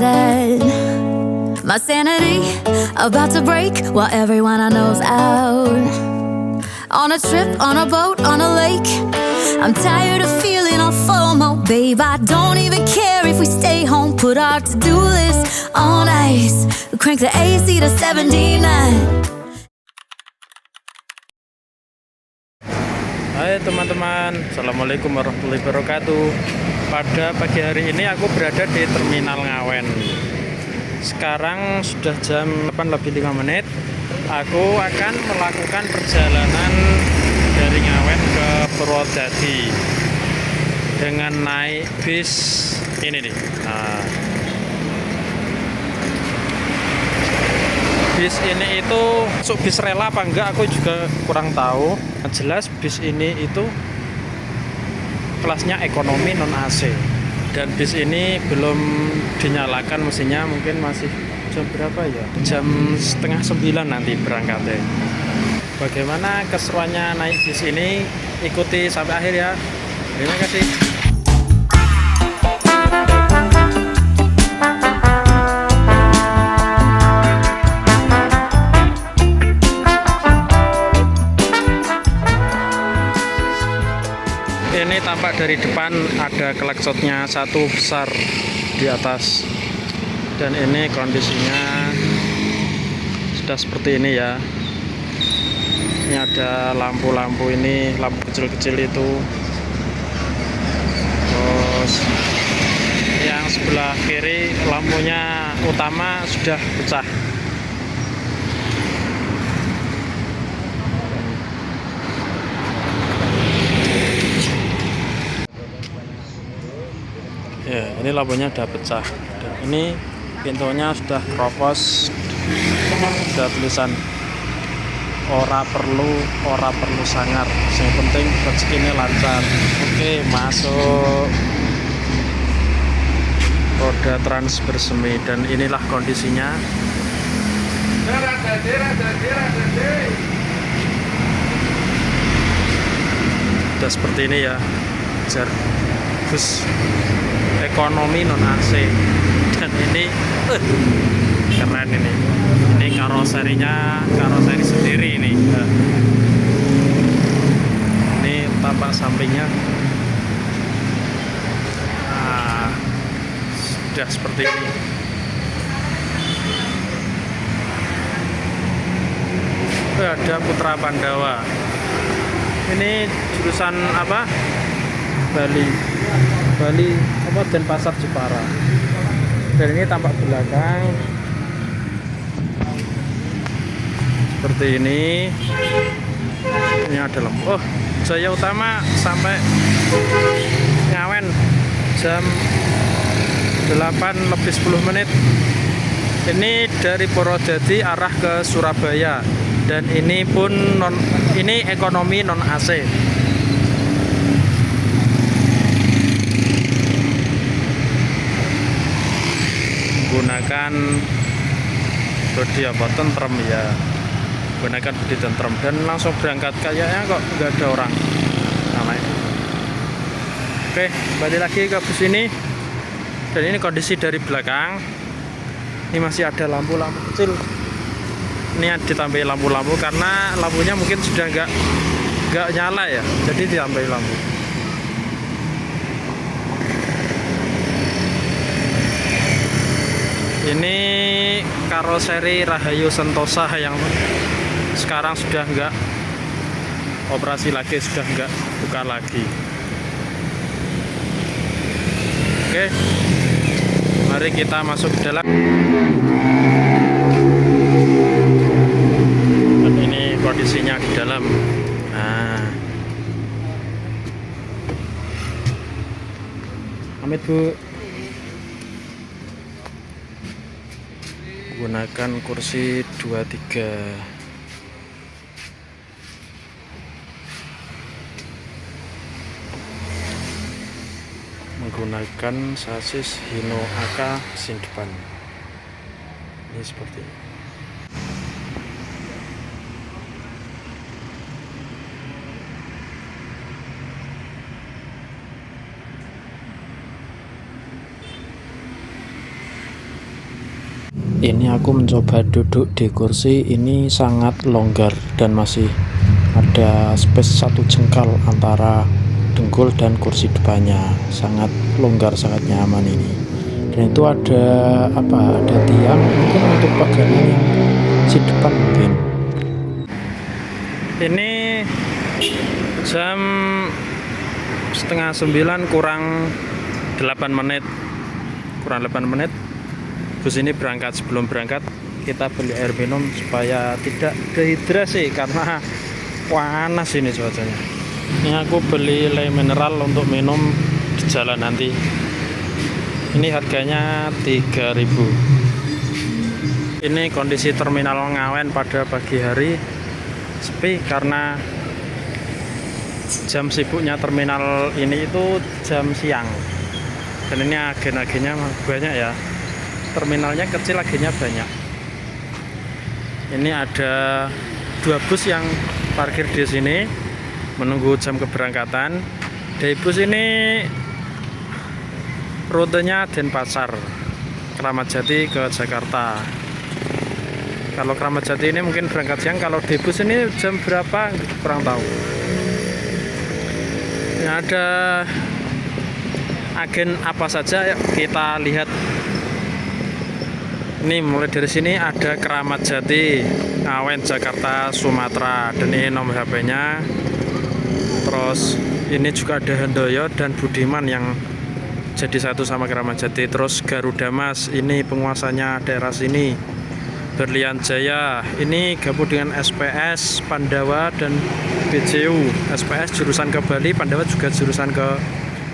bed. My sanity about to break while everyone I know's out. On a trip, on a boat, on a lake. I'm tired of feeling all FOMO, babe. I don't even care if we stay home. Put our to-do list on ice. Crank the AC to 79. Hai teman-teman, Assalamualaikum warahmatullahi wabarakatuh. Pada pagi hari ini aku berada di Terminal Ngawen. Sekarang sudah jam 8 lebih 5 menit. Aku akan melakukan perjalanan dari Ngawen ke Purwodadi dengan naik bis ini nih. Bis ini itu masuk bis rela apa enggak aku juga kurang tahu. Yang jelas bis ini itu kelasnya ekonomi non AC. Dan bis ini belum dinyalakan mesinnya, mungkin masih jam berapa ya? Jam 8:30 nanti berangkatnya. Bagaimana keseruannya naik bis ini? Ikuti sampai akhir ya. Terima kasih. Ini tampak dari depan ada klaksonnya satu besar di atas, dan ini kondisinya sudah seperti ini ya. Ini ada lampu-lampu, ini lampu kecil-kecil itu. Terus yang sebelah kiri lampunya utama sudah pecah. Ya, ini lampunya udah pecah. Dan ini pintunya sudah keropos. Sudah tulisan ora perlu sangar. Yang penting rezekinya lancar. Oke, masuk. Roda trans bersemi, dan inilah kondisinya. Sudah seperti ini ya. Bus ekonomi non AC, dan ini keren ini karoserinya, karoseri sendiri ini. Ini tampak sampingnya. Sudah seperti ini. Ada Putra Pandawa. Ini jurusan apa? Bali apa, Denpasar Jepara. Dan ini tampak belakang seperti ini. Ini ada lampu. Oh, Jaya Utama sampai Ngawen jam 8 lebih 10 menit. Ini dari Purwodadi arah ke Surabaya, dan ini pun ini ekonomi non AC. Menggunakan bodi apa, tentrem ya, menggunakan bodi tentrem, dan langsung berangkat. Kayaknya kok nggak ada orang namanya. Oke, kembali lagi ke bus ini, dan ini kondisi dari belakang. Ini masih ada lampu-lampu kecil. Ini ditambahi lampu-lampu karena lampunya mungkin sudah nggak nyala ya, jadi ditambahi lampu. Ini karoseri Rahayu Sentosa yang sekarang sudah enggak operasi lagi, sudah enggak buka lagi. Oke, mari kita masuk ke dalam. Dan ini kondisinya di dalam. Amit Bu. Gunakan kursi 23. Menggunakan sasis Hino AK mesin depan. Ini seperti ini. Ini aku mencoba duduk di kursi, ini sangat longgar dan masih ada space 1 jengkal antara dengkul dan kursi depannya. Sangat longgar, sangat nyaman ini. Dan itu ada ada tiang mungkin untuk pegangan yang si depan mungkin. Ini jam setengah 9 kurang 8 menit. Bus ini berangkat. Sebelum berangkat kita beli air minum supaya tidak dehidrasi karena panas ini cuacanya. Ini aku beli le mineral untuk minum di jalan nanti. Ini harganya 3.000. Ini kondisi terminal Ngawen pada pagi hari sepi karena jam sibuknya terminal ini itu jam siang. Dan ini agen-agennya banyak ya. Terminalnya kecil, agennya banyak. Ini ada 2 bus yang parkir di sini menunggu jam keberangkatan. Dari bus ini rutenya Denpasar, Kramat Jati ke Jakarta. Kalau Kramat Jati ini mungkin berangkat siang, kalau di bus ini jam berapa kurang tahu. Ini ada agen apa saja, yuk kita lihat. Ini mulai dari sini ada Kramat Jati, Ngawen, Jakarta, Sumatera, dan ini nomor HP-nya. Terus ini juga ada Handoyo dan Budiman yang jadi satu sama Kramat Jati. Terus Garuda Mas, ini penguasanya daerah sini. Berlian Jaya, ini gabung dengan SPS, Pandawa, dan BJU. SPS jurusan ke Bali, Pandawa juga jurusan ke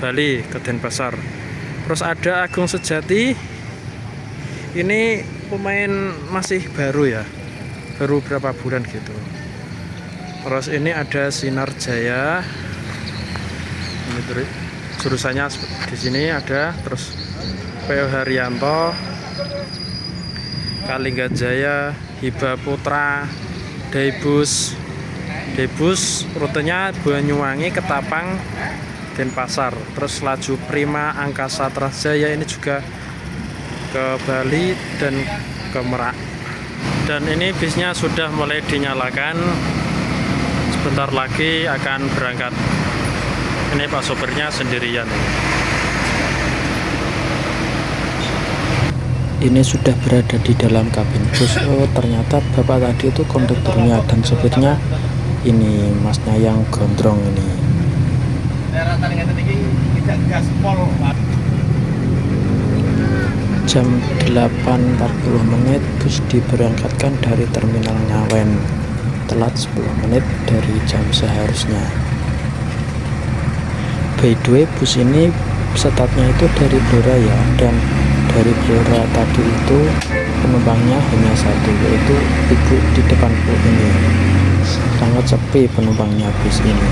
Bali, ke Denpasar. Terus ada Agung Sejati. Ini pemain masih baru ya, baru berapa bulan gitu. Terus ini ada Sinar Jaya, ini jurusannya di sini ada. Terus PO Haryanto, Kalingga Jaya, Hiba Putra, Daibus rutenya Banyuwangi, Ketapang, Denpasar. Terus Laju Prima, Angkasa Trasjaya, ini juga ke Bali dan ke Merak. Dan ini bisnya sudah mulai dinyalakan, sebentar lagi akan berangkat. Ini Pak sopirnya sendirian. Ini sudah berada di dalam kabin bus. Oh, ternyata bapak tadi itu konduktornya dan sopirnya ini masnya yang gondrong ini. Jam 8.40 bus diberangkatkan dari terminal Ngawen, telat 10 menit dari jam seharusnya. By the way, bus ini startnya itu dari Blora ya, dan dari Blora tadi itu penumpangnya hanya 1, yaitu ibu di depanku ini. Sangat sepi penumpangnya bus ini.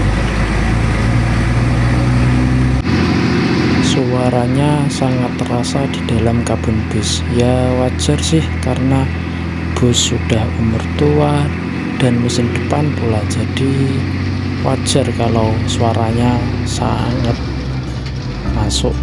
Suaranya sangat terasa di dalam kabin bus. Ya wajar sih karena bus sudah umur tua dan mesin depan pula, jadi wajar kalau suaranya sangat masuk.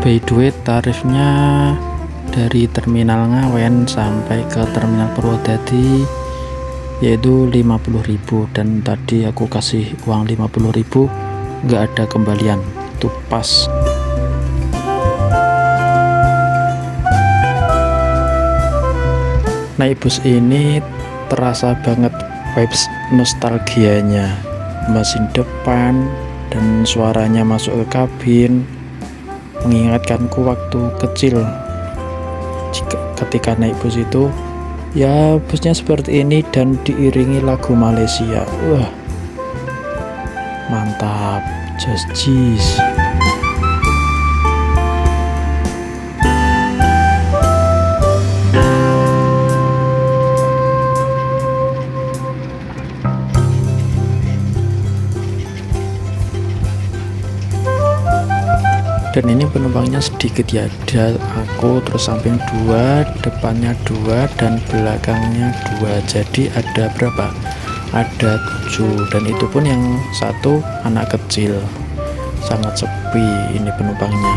By the way, tarifnya dari terminal Ngawen sampai ke terminal Purwodadi yaitu 50.000, dan tadi aku kasih uang 50.000, nggak ada kembalian, itu pas. Naik bus ini terasa banget vibes nostalgianya, mesin depan dan suaranya masuk ke kabin mengingatkanku waktu kecil ketika naik bus itu. Ya, busnya seperti ini dan diiringi lagu Malaysia. Wah, mantap, just cheese. dan ini penumpangnya sedikit ya, ada aku, terus samping 2, depannya 2, dan belakangnya 2, jadi ada berapa? Ada 7, dan itu pun yang satu anak kecil. Sangat sepi ini penumpangnya.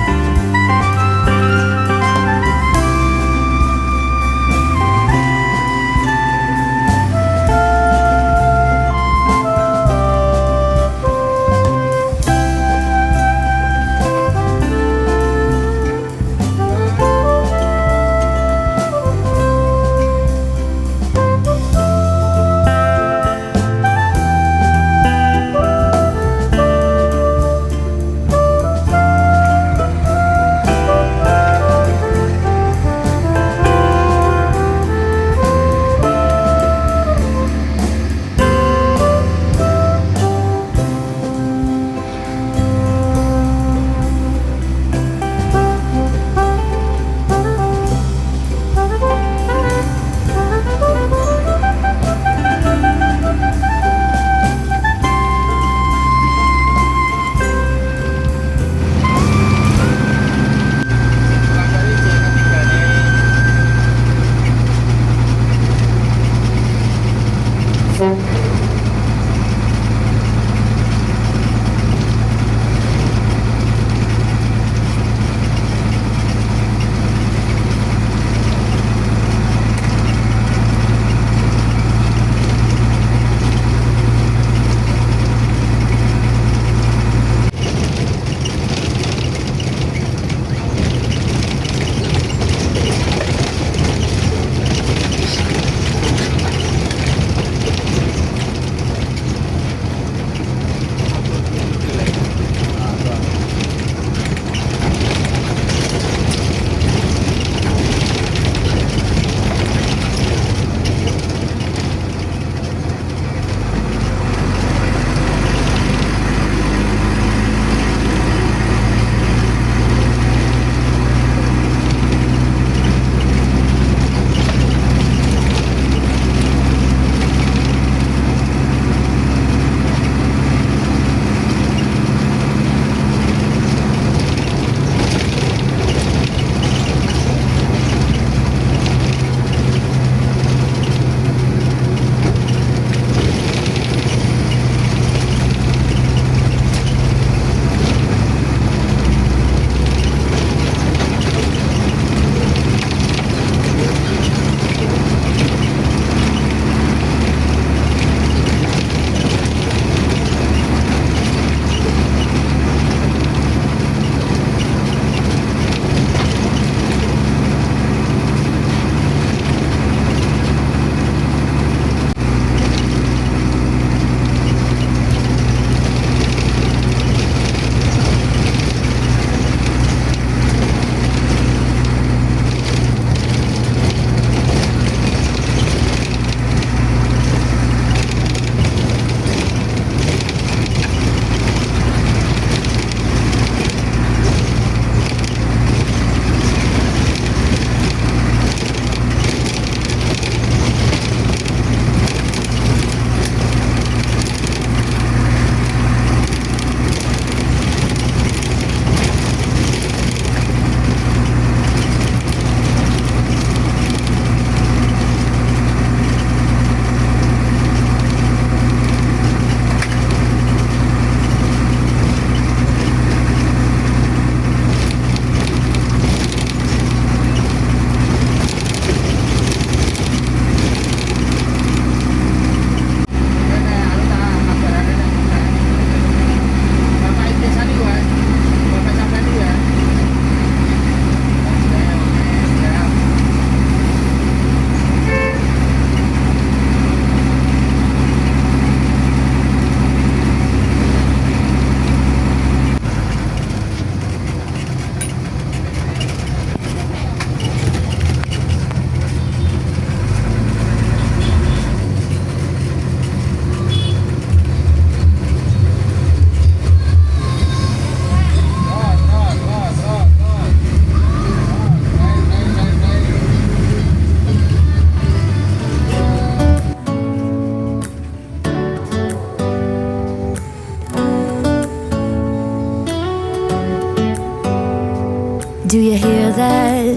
do you hear that?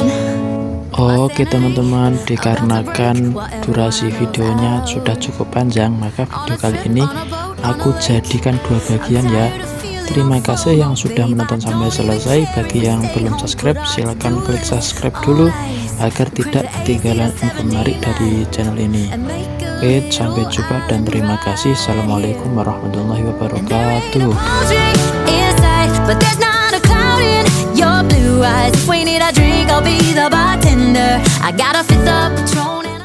Oke teman-teman, dikarenakan durasi videonya sudah cukup panjang, maka video kali ini aku jadikan dua bagian ya. Terima kasih yang sudah menonton sampai selesai. Bagi yang belum subscribe, silahkan klik subscribe dulu agar tidak ketinggalan info menarik dari channel ini. Oke, sampai jumpa dan terima kasih. Assalamualaikum warahmatullahi wabarakatuh. But there's not a cloud in your blue eyes. If we need a drink, I'll be the bartender. I got a fifth of Patron.